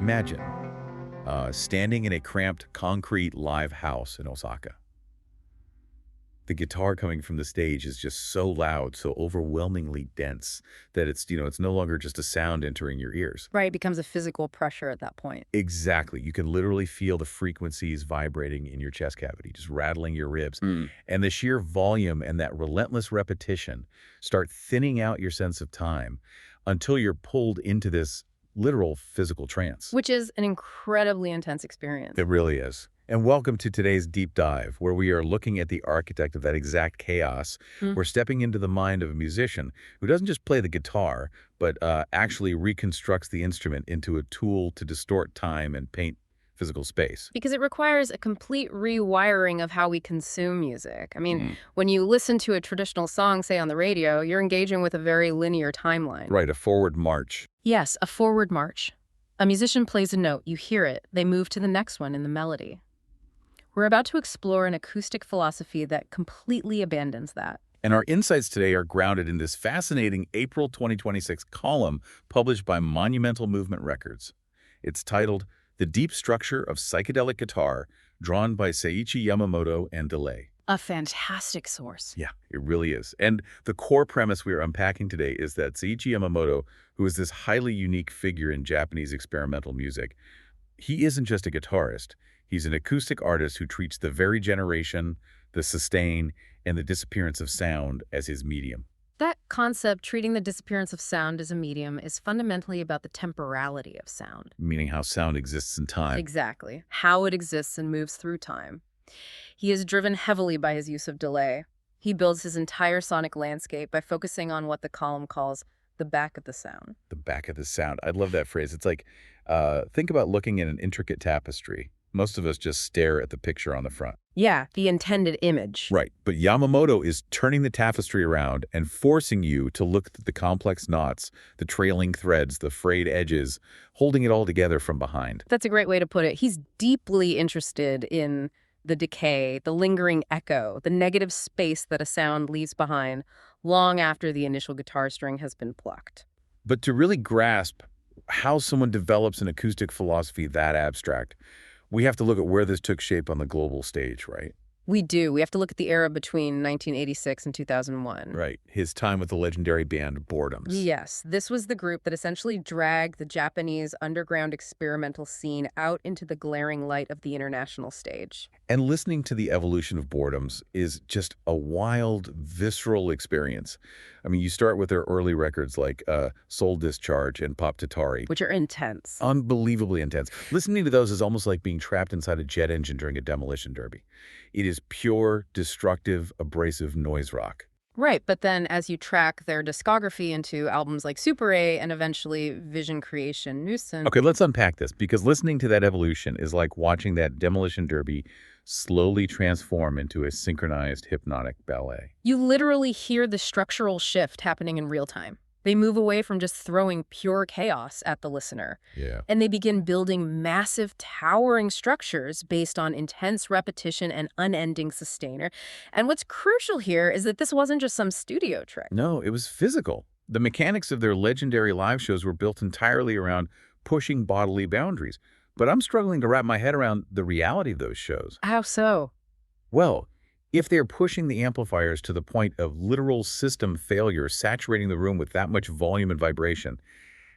Imagine standing in a cramped concrete live house in Osaka. The guitar coming from the stage is just so loud, so overwhelmingly dense that it's no longer just a sound entering your ears. Right, it becomes a physical pressure at that point. Exactly. You can literally feel the frequencies vibrating in your chest cavity, just rattling your ribs. And the sheer volume and that relentless repetition start thinning out your sense of time until you're pulled into this literal physical trance. Which is an incredibly intense experience. It really is. And welcome to today's deep dive, where we are looking at the architect of that exact chaos. We're stepping into the mind of a musician who doesn't just play the guitar, but actually reconstructs the instrument into a tool to distort time and paint physical space. Because it requires a complete rewiring of how we consume music. I mean, when you listen to a traditional song, say on the radio, you're engaging with a very linear timeline. Right, a forward march. Yes, a forward march. A musician plays a note, you hear it, they move to the next one in the melody. We're about to explore an acoustic philosophy that completely abandons that. And our insights today are grounded in this fascinating April 2026 column published by Monumental Movement Records. It's titled The Deep Structure of Psychedelic Guitar, drawn by Seiichi Yamamoto and Delay. A fantastic source. Yeah, it really is. And the core premise we are unpacking today is that Seiichi Yamamoto, who is this highly unique figure in Japanese experimental music, he isn't just a guitarist. He's an acoustic artist who treats the very generation, the sustain, and the disappearance of sound as his medium. That concept, treating the disappearance of sound as a medium, is fundamentally about the temporality of sound. Meaning how sound exists in time. Exactly. How it exists and moves through time. He is driven heavily by his use of delay. He builds his entire sonic landscape by focusing on what the column calls the back of the sound. The back of the sound. I love that phrase. It's like, think about looking at an intricate tapestry. Most of us just stare at the picture on the front. Yeah, the intended image. Right, but Yamamoto is turning the tapestry around and forcing you to look at the complex knots, the trailing threads, the frayed edges, holding it all together from behind. That's a great way to put it. He's deeply interested in the decay, the lingering echo, the negative space that a sound leaves behind long after the initial guitar string has been plucked. But to really grasp how someone develops an acoustic philosophy that abstract, we have to look at where this took shape on the global stage, right? We do. We have to look at the era between 1986 and 2001. Right. His time with the legendary band Boredoms. Yes. This was the group that essentially dragged the Japanese underground experimental scene out into the glaring light of the international stage. And listening to the evolution of Boredoms is just a wild, visceral experience. I mean, you start with their early records like Soul Discharge and Pop Tatari. Which are intense. Unbelievably intense. Listening to those is almost like being trapped inside a jet engine during a demolition derby. It is pure, destructive, abrasive noise rock. Right, but then as you track their discography into albums like Super A and eventually Vision Creation Nuisance. Okay, let's unpack this, because listening to that evolution is like watching that demolition derby slowly transform into a synchronized hypnotic ballet. You literally hear the structural shift happening in real time. They move away from just throwing pure chaos at the listener. Yeah. And they begin building massive, towering structures based on intense repetition and unending sustainer. And what's crucial here is that this wasn't just some studio trick. No, it was physical. The mechanics of their legendary live shows were built entirely around pushing bodily boundaries. But I'm struggling to wrap my head around the reality of those shows. How so? Well, if they're pushing the amplifiers to the point of literal system failure, saturating the room with that much volume and vibration,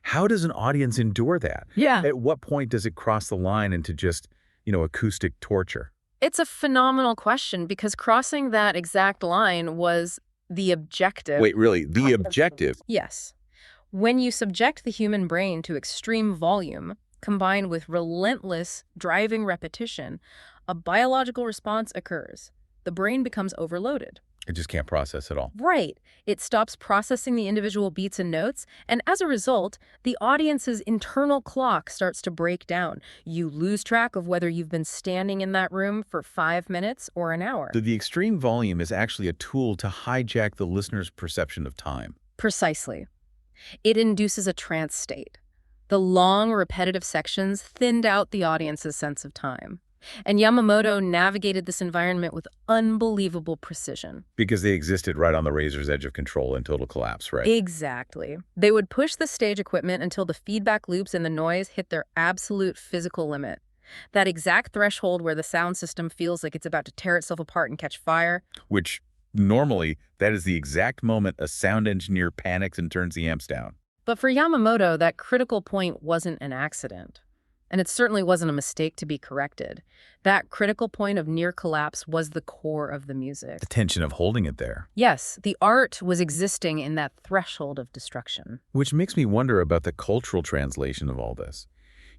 how does an audience endure that? Yeah. At what point does it cross the line into just, acoustic torture? It's a phenomenal question, because crossing that exact line was the objective. Wait, really? The objective? Yes. When you subject the human brain to extreme volume, combined with relentless driving repetition, a biological response occurs. The brain becomes overloaded. It just can't process it all. Right. It stops processing the individual beats and notes, and as a result, the audience's internal clock starts to break down. You lose track of whether you've been standing in that room for 5 minutes or an hour. So the extreme volume is actually a tool to hijack the listener's perception of time. Precisely. It induces a trance state. The long, repetitive sections thinned out the audience's sense of time. And Yamamoto navigated this environment with unbelievable precision. Because they existed right on the razor's edge of control and total collapse, right? Exactly. They would push the stage equipment until the feedback loops and the noise hit their absolute physical limit. That exact threshold where the sound system feels like it's about to tear itself apart and catch fire. Which, normally, that is the exact moment a sound engineer panics and turns the amps down. But for Yamamoto, that critical point wasn't an accident. And it certainly wasn't a mistake to be corrected. That critical point of near collapse was the core of the music. The tension of holding it there. Yes, the art was existing in that threshold of destruction. Which makes me wonder about the cultural translation of all this.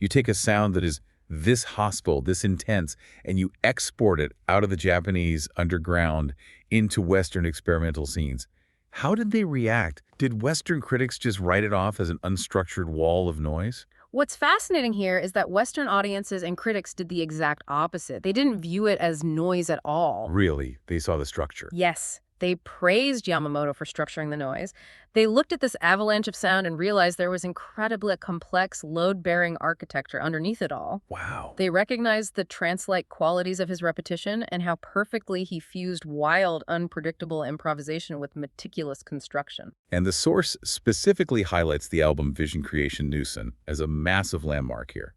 You take a sound that is this hostile, this intense, and you export it out of the Japanese underground into Western experimental scenes. How did they react? Did Western critics just write it off as an unstructured wall of noise? What's fascinating here is that Western audiences and critics did the exact opposite. They didn't view it as noise at all. Really, they saw the structure. Yes, they praised Yamamoto for structuring the noise. They looked at this avalanche of sound and realized there was incredibly complex, load-bearing architecture underneath it all. Wow. They recognized the trance-like qualities of his repetition and how perfectly he fused wild, unpredictable improvisation with meticulous construction. And the source specifically highlights the album Vision Creation Nusen as a massive landmark here.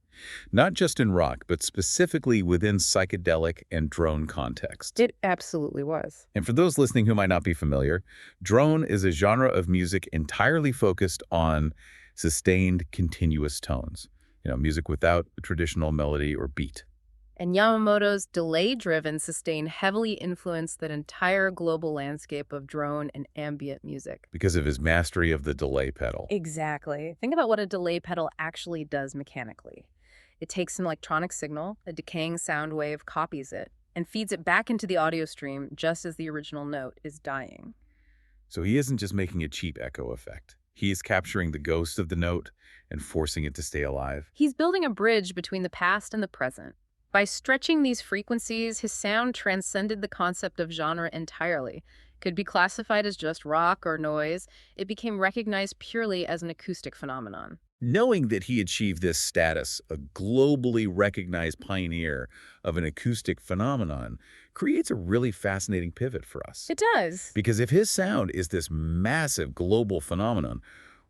Not just in rock, but specifically within psychedelic and drone contexts. It absolutely was. And for those listening who might not be familiar, drone is a genre of music entirely focused on sustained, continuous tones. Music without a traditional melody or beat. And Yamamoto's delay-driven sustain heavily influenced that entire global landscape of drone and ambient music. Because of his mastery of the delay pedal. Exactly. Think about what a delay pedal actually does mechanically. It takes an electronic signal, a decaying sound wave copies it, and feeds it back into the audio stream just as the original note is dying. So he isn't just making a cheap echo effect. He is capturing the ghost of the note and forcing it to stay alive. He's building a bridge between the past and the present. By stretching these frequencies, his sound transcended the concept of genre entirely. Could be classified as just rock or noise. It became recognized purely as an acoustic phenomenon. Knowing that he achieved this status, a globally recognized pioneer of an acoustic phenomenon, creates a really fascinating pivot for us. It does. Because if his sound is this massive global phenomenon,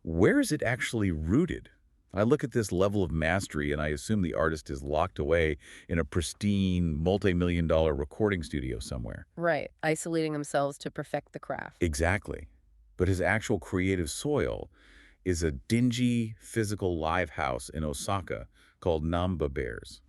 where is it actually rooted? I look at this level of mastery and I assume the artist is locked away in a pristine, multi-million-dollar recording studio somewhere. Right, isolating themselves to perfect the craft. Exactly. But his actual creative soil is a dingy, physical live house in Osaka called Namba Bears.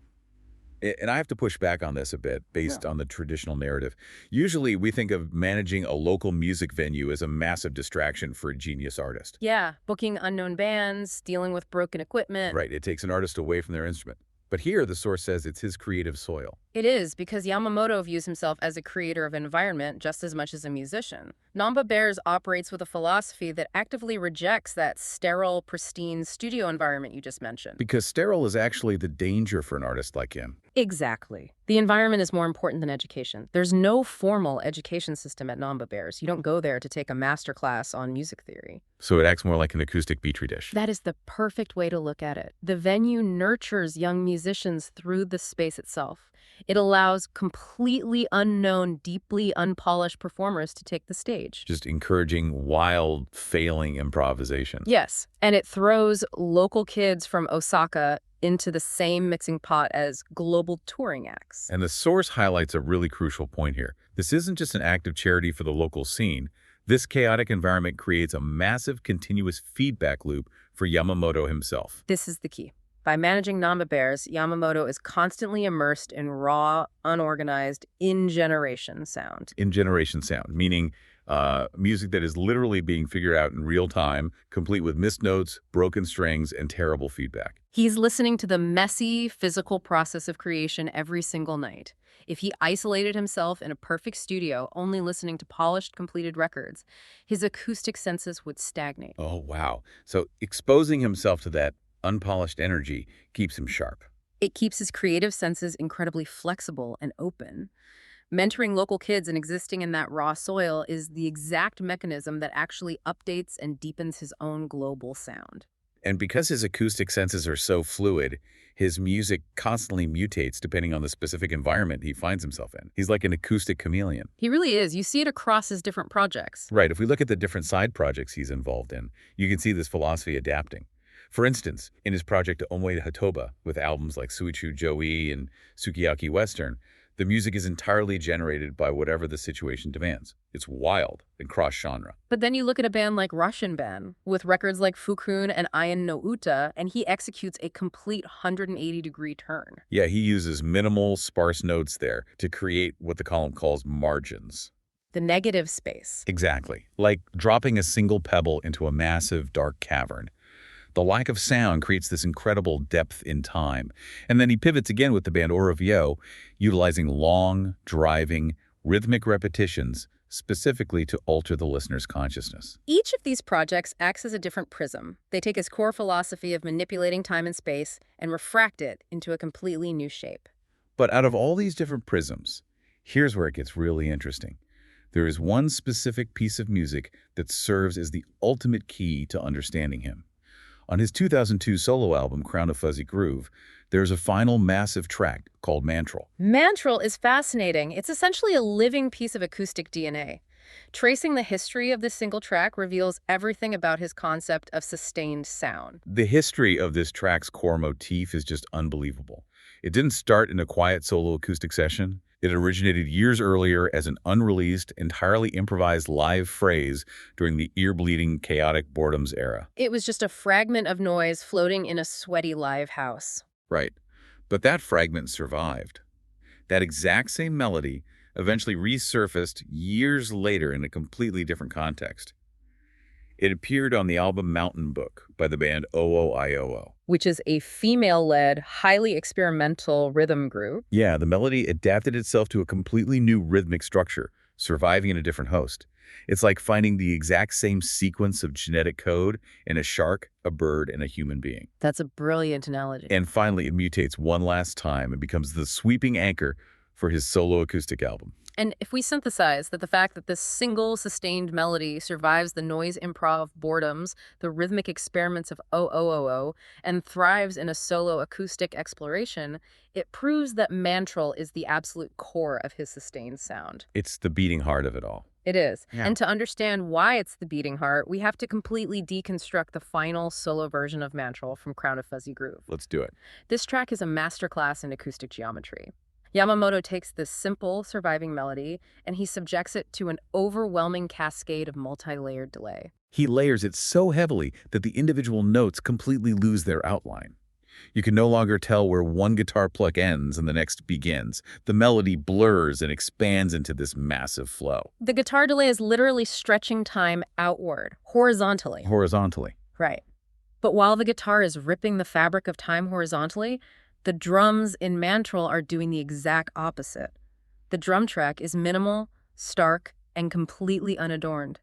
And I have to push back on this a bit based on the traditional narrative. Usually we think of managing a local music venue as a massive distraction for a genius artist. Yeah, booking unknown bands, dealing with broken equipment. Right, it takes an artist away from their instrument. But here the source says it's his creative soil. It is, because Yamamoto views himself as a creator of environment just as much as a musician. Namba Bears operates with a philosophy that actively rejects that sterile, pristine studio environment you just mentioned. Because sterile is actually the danger for an artist like him. Exactly. The environment is more important than education. There's no formal education system at Namba Bears. You don't go there to take a master class on music theory. So it acts more like an acoustic petri dish. That is the perfect way to look at it. The venue nurtures young musicians through the space itself. It allows completely unknown, deeply unpolished performers to take the stage. Just encouraging wild, failing improvisation. Yes, and it throws local kids from Osaka into the same mixing pot as global touring acts. And the source highlights a really crucial point here. This isn't just an act of charity for the local scene. This chaotic environment creates a massive continuous feedback loop for Yamamoto himself. This is the key. By managing Namba Bears, Yamamoto is constantly immersed in raw, unorganized, in-generation sound. In-generation sound, meaning music that is literally being figured out in real time, complete with missed notes, broken strings, and terrible feedback. He's listening to the messy, physical process of creation every single night. If he isolated himself in a perfect studio, only listening to polished, completed records, his acoustic senses would stagnate. Oh, wow. So exposing himself to that unpolished energy keeps him sharp. It keeps his creative senses incredibly flexible and open. Mentoring local kids and existing in that raw soil is the exact mechanism that actually updates and deepens his own global sound. And because his acoustic senses are so fluid, his music constantly mutates depending on the specific environment he finds himself in. He's like an acoustic chameleon. He really is. You see it across his different projects. Right, if we look at the different side projects he's involved in, you can see this philosophy adapting. For instance, in his project Omoe Hatoba, with albums like Suichu Joey and Sukiyaki Western, the music is entirely generated by whatever the situation demands. It's wild and cross-genre. But then you look at a band like Russian Band, with records like Fukun and Ayan no Uta, and he executes a complete 180-degree turn. Yeah, he uses minimal, sparse notes there to create what the column calls margins. The negative space. Exactly, like dropping a single pebble into a massive, dark cavern. The lack of sound creates this incredible depth in time. And then he pivots again with the band Orovio, utilizing long, driving, rhythmic repetitions specifically to alter the listener's consciousness. Each of these projects acts as a different prism. They take his core philosophy of manipulating time and space and refract it into a completely new shape. But out of all these different prisms, here's where it gets really interesting. There is one specific piece of music that serves as the ultimate key to understanding him. On his 2002 solo album, Crown of Fuzzy Groove, there's a final massive track called Mantral. Mantral is fascinating. It's essentially a living piece of acoustic DNA. Tracing the history of this single track reveals everything about his concept of sustained sound. The history of this track's core motif is just unbelievable. It didn't start in a quiet solo acoustic session. It originated years earlier as an unreleased, entirely improvised live phrase during the ear-bleeding, chaotic Boredoms era. It was just a fragment of noise floating in a sweaty live house. Right. But that fragment survived. That exact same melody eventually resurfaced years later in a completely different context. It appeared on the album Mountain Book by the band OOIOO. Which is a female-led, highly experimental rhythm group. Yeah, the melody adapted itself to a completely new rhythmic structure, surviving in a different host. It's like finding the exact same sequence of genetic code in a shark, a bird, and a human being. That's a brilliant analogy. And finally, it mutates one last time and becomes the sweeping anchor for his solo acoustic album. And if we synthesize that the fact that this single sustained melody survives the noise improv boredoms, the rhythmic experiments of OOOO, and thrives in a solo acoustic exploration, it proves that Mantral is the absolute core of his sustained sound. It's the beating heart of it all. It is. Yeah. And to understand why it's the beating heart, we have to completely deconstruct the final solo version of Mantral from Crown of Fuzzy Groove. Let's do it. This track is a masterclass in acoustic geometry. Yamamoto takes this simple, surviving melody, and he subjects it to an overwhelming cascade of multi-layered delay. He layers it so heavily that the individual notes completely lose their outline. You can no longer tell where one guitar pluck ends and the next begins. The melody blurs and expands into this massive flow. The guitar delay is literally stretching time outward, horizontally. Horizontally. Right. But while the guitar is ripping the fabric of time horizontally, the drums in Mantral are doing the exact opposite. The drum track is minimal, stark, and completely unadorned.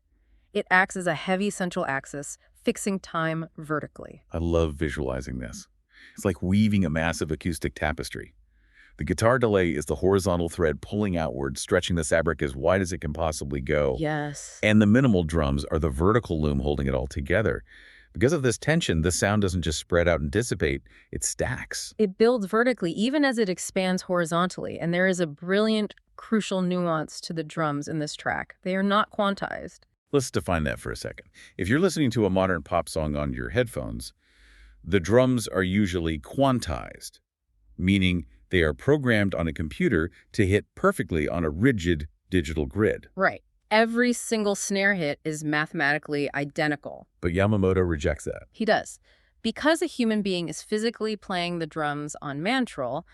It acts as a heavy central axis, fixing time vertically. I love visualizing this. It's like weaving a massive acoustic tapestry. The guitar delay is the horizontal thread pulling outward, stretching the fabric as wide as it can possibly go. Yes. And the minimal drums are the vertical loom holding it all together. Because of this tension, the sound doesn't just spread out and dissipate, it stacks. It builds vertically even as it expands horizontally, and there is a brilliant, crucial nuance to the drums in this track. They are not quantized. Let's define that for a second. If you're listening to a modern pop song on your headphones, the drums are usually quantized, meaning they are programmed on a computer to hit perfectly on a rigid digital grid. Right. Every single snare hit is mathematically identical. But Yamamoto rejects that. He does. Because a human being is physically playing the drums on Mantral,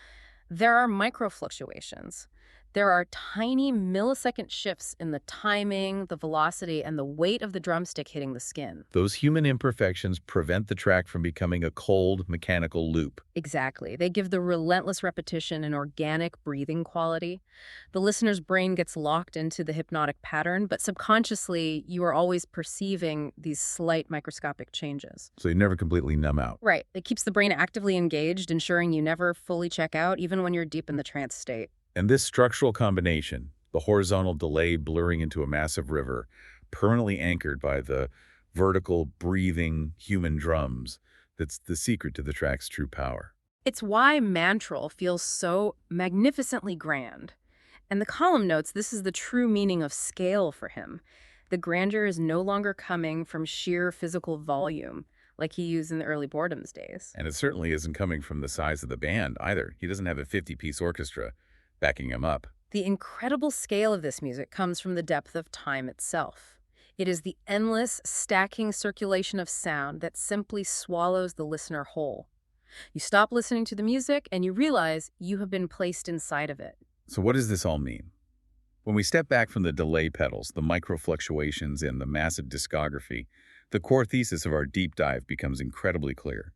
there are micro-fluctuations. There are tiny millisecond shifts in the timing, the velocity, and the weight of the drumstick hitting the skin. Those human imperfections prevent the track from becoming a cold, mechanical loop. Exactly. They give the relentless repetition an organic breathing quality. The listener's brain gets locked into the hypnotic pattern, but subconsciously, you are always perceiving these slight microscopic changes. So you never completely numb out. Right. It keeps the brain actively engaged, ensuring you never fully check out, even when you're deep in the trance state. And this structural combination, the horizontal delay blurring into a massive river, permanently anchored by the vertical, breathing human drums, That's the secret to the track's true power. It's why Mantral feels so magnificently grand. And the column notes this is the true meaning of scale for him. The grandeur is no longer coming from sheer physical volume, like he used in the early Boredoms days. And it certainly isn't coming from the size of the band either. He doesn't have a 50-piece orchestra backing him up. The incredible scale of this music comes from the depth of time itself. It is the endless, stacking circulation of sound that simply swallows the listener whole. You stop listening to the music and you realize you have been placed inside of it. So what does this all mean? When we step back from the delay pedals, the micro fluctuations, and the massive discography, the core thesis of our deep dive becomes incredibly clear.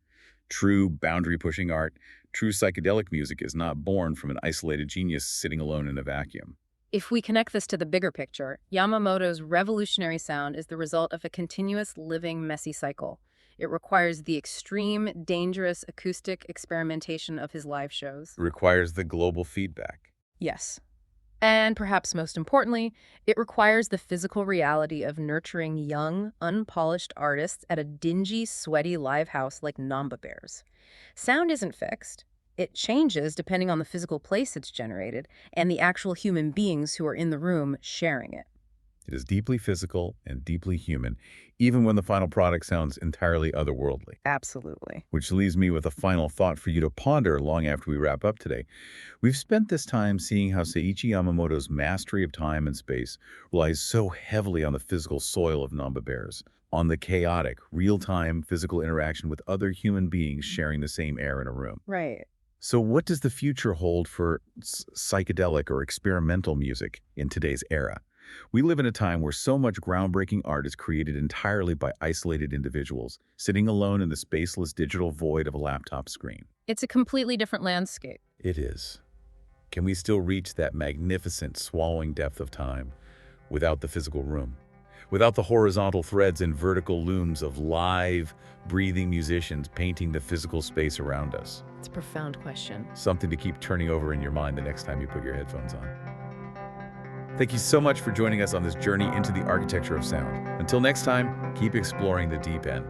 True boundary-pushing art, true psychedelic music is not born from an isolated genius sitting alone in a vacuum. If we connect this to the bigger picture, Yamamoto's revolutionary sound is the result of a continuous, living, messy cycle. It requires the extreme, dangerous acoustic experimentation of his live shows. It requires the global feedback. Yes. And perhaps most importantly, it requires the physical reality of nurturing young, unpolished artists at a dingy, sweaty live house like Namba Bears. Sound isn't fixed. It changes depending on the physical place it's generated and the actual human beings who are in the room sharing it. It is deeply physical and deeply human, even when the final product sounds entirely otherworldly. Absolutely. Which leaves me with a final thought for you to ponder long after we wrap up today. We've spent this time seeing how Seiichi Yamamoto's mastery of time and space relies so heavily on the physical soil of Namba Bears, on the chaotic, real-time physical interaction with other human beings sharing the same air in a room. Right. So what does the future hold for psychedelic or experimental music in today's era? We live in a time where so much groundbreaking art is created entirely by isolated individuals, sitting alone in the spaceless digital void of a laptop screen. It's a completely different landscape. It is. Can we still reach that magnificent, swallowing depth of time without the physical room? Without the horizontal threads and vertical looms of live, breathing musicians painting the physical space around us? It's a profound question. Something to keep turning over in your mind the next time you put your headphones on. Thank you so much for joining us on this journey into the architecture of sound. Until next time, keep exploring the deep end.